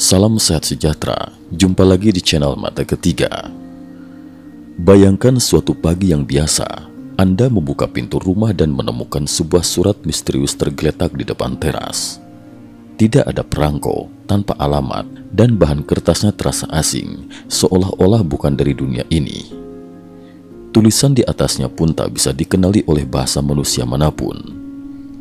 Salam sehat sejahtera, jumpa lagi di channel Mata Ketiga. Bayangkan suatu pagi yang biasa, Anda membuka pintu rumah dan menemukan sebuah surat misterius tergeletak di depan teras. Tidak ada perangko, tanpa alamat, dan bahan kertasnya terasa asing, seolah-olah bukan dari dunia ini. Tulisan di atasnya pun tak bisa dikenali oleh bahasa manusia manapun.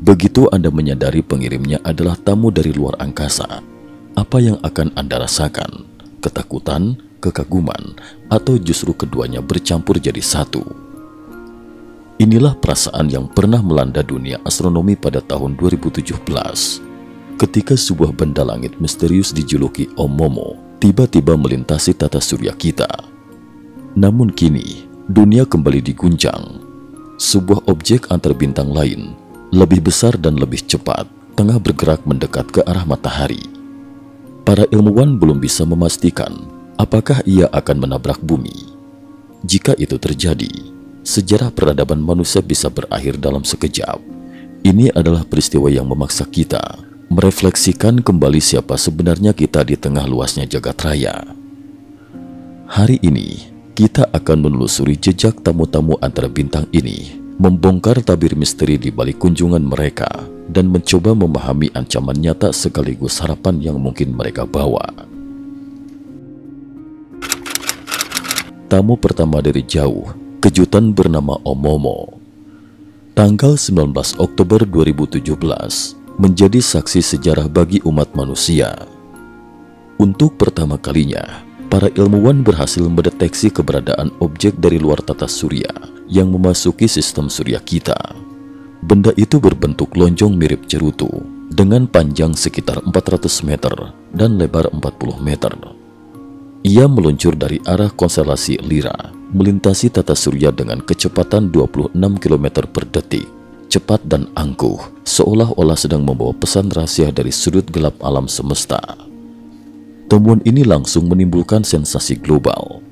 Begitu Anda menyadari pengirimnya adalah tamu dari luar angkasa, apa yang akan Anda rasakan? Ketakutan, kekaguman, atau justru keduanya bercampur jadi satu? Inilah perasaan yang pernah melanda dunia astronomi pada tahun 2017, ketika sebuah benda langit misterius dijuluki Oumuamua tiba-tiba melintasi tata surya kita. Namun kini, dunia kembali diguncang. Sebuah objek antar bintang lain, lebih besar dan lebih cepat, tengah bergerak mendekat ke arah matahari. Para ilmuwan belum bisa memastikan apakah ia akan menabrak bumi. Jika itu terjadi, sejarah peradaban manusia bisa berakhir dalam sekejap. Ini adalah peristiwa yang memaksa kita merefleksikan kembali siapa sebenarnya kita di tengah luasnya jagat raya. Hari ini, kita akan menelusuri jejak tamu-tamu antara bintang ini, membongkar tabir misteri di balik kunjungan mereka, dan mencoba memahami ancaman nyata sekaligus harapan yang mungkin mereka bawa. Tamu pertama dari jauh, kejutan bernama Oumuamua. Tanggal 19 Oktober 2017 menjadi saksi sejarah bagi umat manusia. Untuk pertama kalinya, para ilmuwan berhasil mendeteksi keberadaan objek dari luar tata surya yang memasuki sistem surya kita. Benda itu berbentuk lonjong mirip cerutu, dengan panjang sekitar 400 meter dan lebar 40 meter. Ia meluncur dari arah konstelasi Lyra, melintasi tata surya dengan kecepatan 26 km per detik, cepat dan angkuh, seolah-olah sedang membawa pesan rahasia dari sudut gelap alam semesta. Temuan ini langsung menimbulkan sensasi global.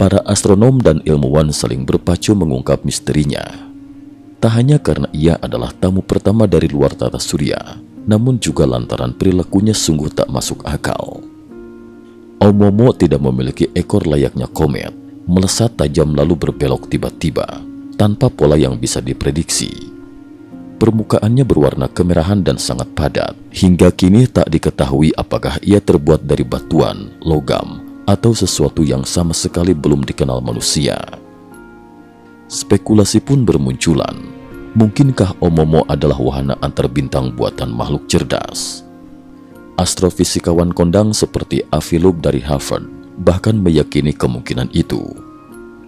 Para astronom dan ilmuwan saling berpacu mengungkap misterinya. Tak hanya karena ia adalah tamu pertama dari luar tata surya, namun juga lantaran perilakunya sungguh tak masuk akal. Oumuamua tidak memiliki ekor layaknya komet, melesat tajam lalu berbelok tiba-tiba, tanpa pola yang bisa diprediksi. Permukaannya berwarna kemerahan dan sangat padat, hingga kini tak diketahui apakah ia terbuat dari batuan, logam, atau sesuatu yang sama sekali belum dikenal manusia. Spekulasi pun bermunculan. Mungkinkah Oumuamua adalah wahana antar bintang buatan makhluk cerdas? Astrofisikawan kondang seperti Avi Loeb dari Harvard bahkan meyakini kemungkinan itu.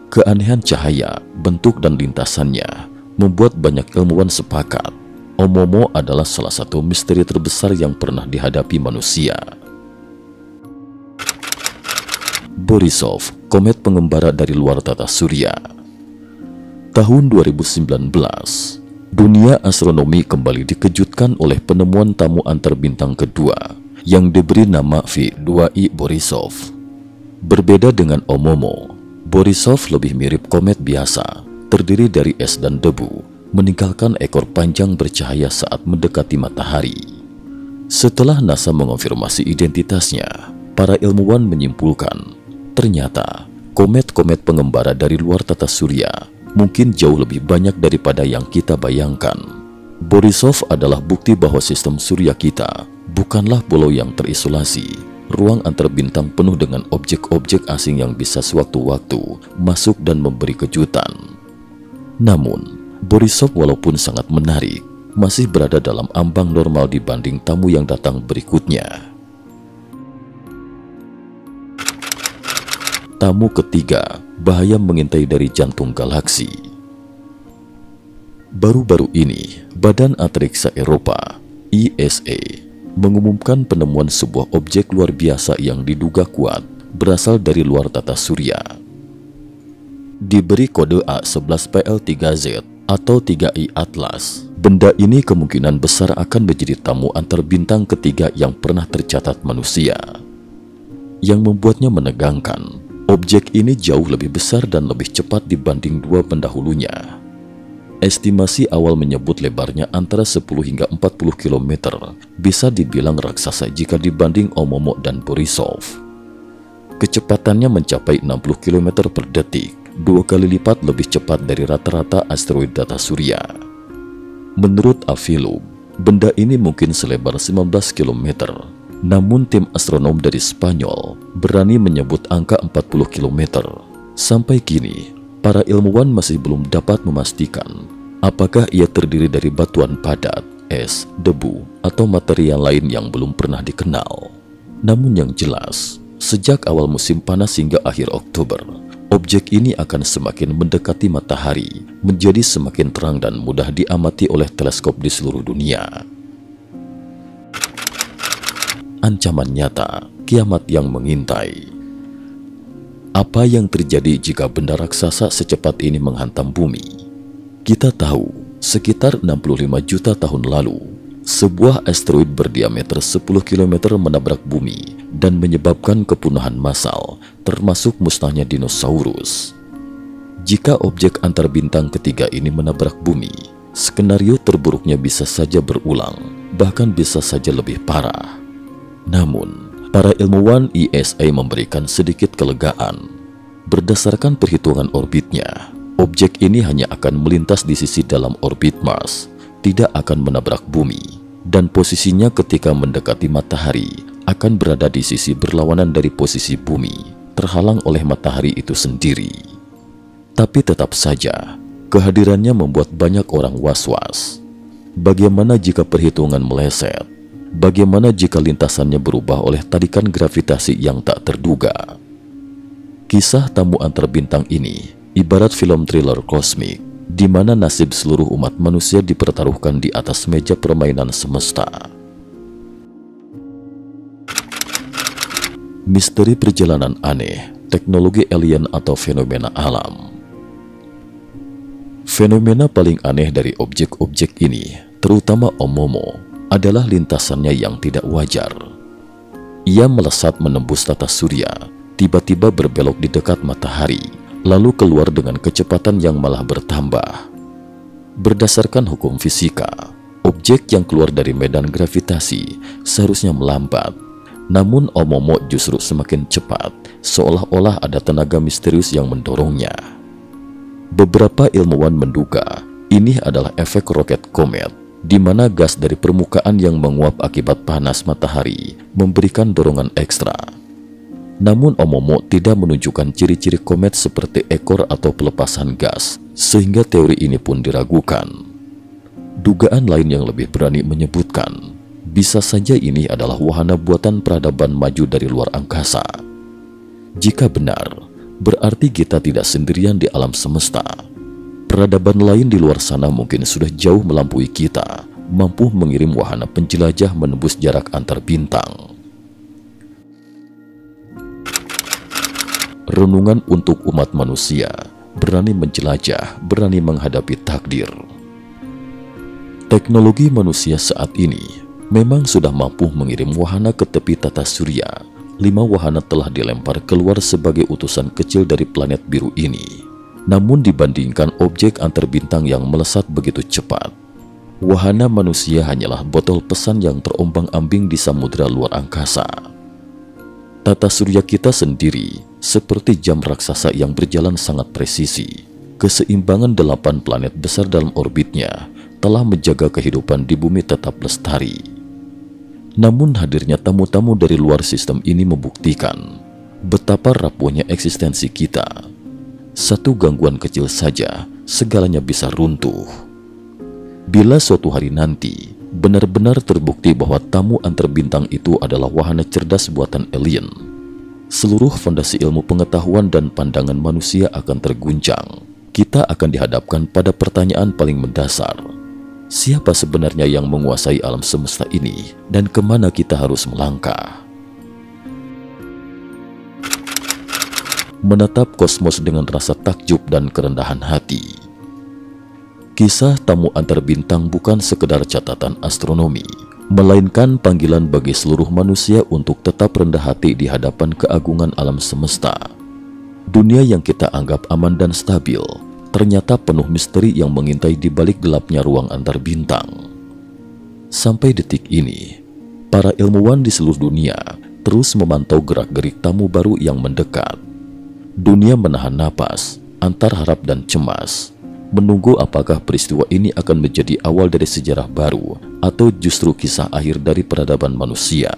Keanehan cahaya, bentuk dan lintasannya membuat banyak ilmuwan sepakat Oumuamua adalah salah satu misteri terbesar yang pernah dihadapi manusia. Borisov, komet pengembara dari luar tata surya. Tahun 2019, dunia astronomi kembali dikejutkan oleh penemuan tamu antar bintang kedua yang diberi nama V2I Borisov. Berbeda dengan Oumuamua, Borisov lebih mirip komet biasa, terdiri dari es dan debu, meninggalkan ekor panjang bercahaya saat mendekati matahari. Setelah NASA mengonfirmasi identitasnya, para ilmuwan menyimpulkan, ternyata komet-komet pengembara dari luar tata surya mungkin jauh lebih banyak daripada yang kita bayangkan. Borisov adalah bukti bahwa sistem surya kita bukanlah pulau yang terisolasi, ruang antar bintang penuh dengan objek-objek asing yang bisa sewaktu-waktu masuk dan memberi kejutan. Namun, Borisov walaupun sangat menarik, masih berada dalam ambang normal dibanding tamu yang datang berikutnya. Tamu ketiga, bahaya mengintai dari jantung galaksi. Baru-baru ini, Badan Antariksa Eropa (ESA) mengumumkan penemuan sebuah objek luar biasa yang diduga kuat berasal dari luar tata surya. Diberi kode A11PL3Z atau 3I Atlas, benda ini kemungkinan besar akan menjadi tamu antar bintang ketiga yang pernah tercatat manusia. Yang membuatnya menegangkan, objek ini jauh lebih besar dan lebih cepat dibanding dua pendahulunya. Estimasi awal menyebut lebarnya antara 10 hingga 40 km, bisa dibilang raksasa jika dibanding Oumuamua dan Borisov. Kecepatannya mencapai 60 km per detik, 2 kali lipat lebih cepat dari rata-rata asteroid tata surya. Menurut Avilub, benda ini mungkin selebar 19 km, namun tim astronom dari Spanyol berani menyebut angka 40 km. Sampai kini, para ilmuwan masih belum dapat memastikan apakah ia terdiri dari batuan padat, es, debu, atau material lain yang belum pernah dikenal. Namun yang jelas, sejak awal musim panas hingga akhir Oktober, objek ini akan semakin mendekati matahari, menjadi semakin terang dan mudah diamati oleh teleskop di seluruh dunia. Ancaman nyata, kiamat yang mengintai. Apa yang terjadi jika benda raksasa secepat ini menghantam bumi? Kita tahu, sekitar 65 juta tahun lalu, sebuah asteroid berdiameter 10 km menabrak bumi dan menyebabkan kepunahan massal, termasuk musnahnya dinosaurus. Jika objek antarbintang ketiga ini menabrak bumi, skenario terburuknya bisa saja berulang, bahkan bisa saja lebih parah. Namun, para ilmuwan ESA memberikan sedikit kelegaan. Berdasarkan perhitungan orbitnya, objek ini hanya akan melintas di sisi dalam orbit Mars, tidak akan menabrak bumi, dan posisinya ketika mendekati matahari akan berada di sisi berlawanan dari posisi bumi, terhalang oleh matahari itu sendiri. Tapi tetap saja, kehadirannya membuat banyak orang was-was. Bagaimana jika perhitungan meleset? Bagaimana jika lintasannya berubah oleh tarikan gravitasi yang tak terduga? Kisah tamu antarbintang ini ibarat film thriller kosmik, di mana nasib seluruh umat manusia dipertaruhkan di atas meja permainan semesta. Misteri perjalanan aneh, teknologi alien atau fenomena alam. Fenomena paling aneh dari objek-objek ini, terutama Oumuamua, adalah lintasannya yang tidak wajar. Ia melesat menembus tata surya, tiba-tiba berbelok di dekat matahari, lalu keluar dengan kecepatan yang malah bertambah. Berdasarkan hukum fisika, objek yang keluar dari medan gravitasi seharusnya melambat. Namun Oumuamua justru semakin cepat, seolah-olah ada tenaga misterius yang mendorongnya. Beberapa ilmuwan menduga ini adalah efek roket komet, di mana gas dari permukaan yang menguap akibat panas matahari memberikan dorongan ekstra. Namun Oumuamua tidak menunjukkan ciri-ciri komet seperti ekor atau pelepasan gas, sehingga teori ini pun diragukan. Dugaan lain yang lebih berani menyebutkan, bisa saja ini adalah wahana buatan peradaban maju dari luar angkasa. Jika benar, berarti kita tidak sendirian di alam semesta. Peradaban lain di luar sana mungkin sudah jauh melampaui kita, mampu mengirim wahana penjelajah menembus jarak antar bintang. Renungan untuk umat manusia, berani menjelajah, berani menghadapi takdir. Teknologi manusia saat ini memang sudah mampu mengirim wahana ke tepi tata surya. 5 wahana telah dilempar keluar sebagai utusan kecil dari planet biru ini. Namun dibandingkan objek antarbintang yang melesat begitu cepat, wahana manusia hanyalah botol pesan yang terombang-ambing di samudera luar angkasa. Tata surya kita sendiri seperti jam raksasa yang berjalan sangat presisi. Keseimbangan 8 planet besar dalam orbitnya telah menjaga kehidupan di bumi tetap lestari. Namun hadirnya tamu-tamu dari luar sistem ini membuktikan betapa rapuhnya eksistensi kita. Satu gangguan kecil saja, segalanya bisa runtuh. Bila suatu hari nanti benar-benar terbukti bahwa tamu antarbintang itu adalah wahana cerdas buatan alien, seluruh fondasi ilmu pengetahuan dan pandangan manusia akan terguncang. Kita akan dihadapkan pada pertanyaan paling mendasar. Siapa sebenarnya yang menguasai alam semesta ini dan kemana kita harus melangkah? Menatap kosmos dengan rasa takjub dan kerendahan hati. Kisah tamu antar bintang bukan sekedar catatan astronomi, melainkan panggilan bagi seluruh manusia untuk tetap rendah hati di hadapan keagungan alam semesta. Dunia yang kita anggap aman dan stabil ternyata penuh misteri yang mengintai di balik gelapnya ruang antar bintang. Sampai detik ini, para ilmuwan di seluruh dunia terus memantau gerak-gerik tamu baru yang mendekat. Dunia menahan napas antar harap dan cemas, menunggu apakah peristiwa ini akan menjadi awal dari sejarah baru atau justru kisah akhir dari peradaban manusia.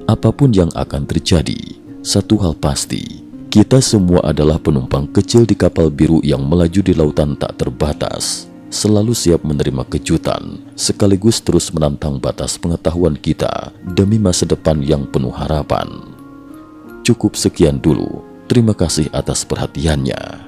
Apapun yang akan terjadi, satu hal pasti, kita semua adalah penumpang kecil di kapal biru yang melaju di lautan tak terbatas, selalu siap menerima kejutan, sekaligus terus menantang batas pengetahuan kita demi masa depan yang penuh harapan. Cukup sekian dulu, terima kasih atas perhatiannya.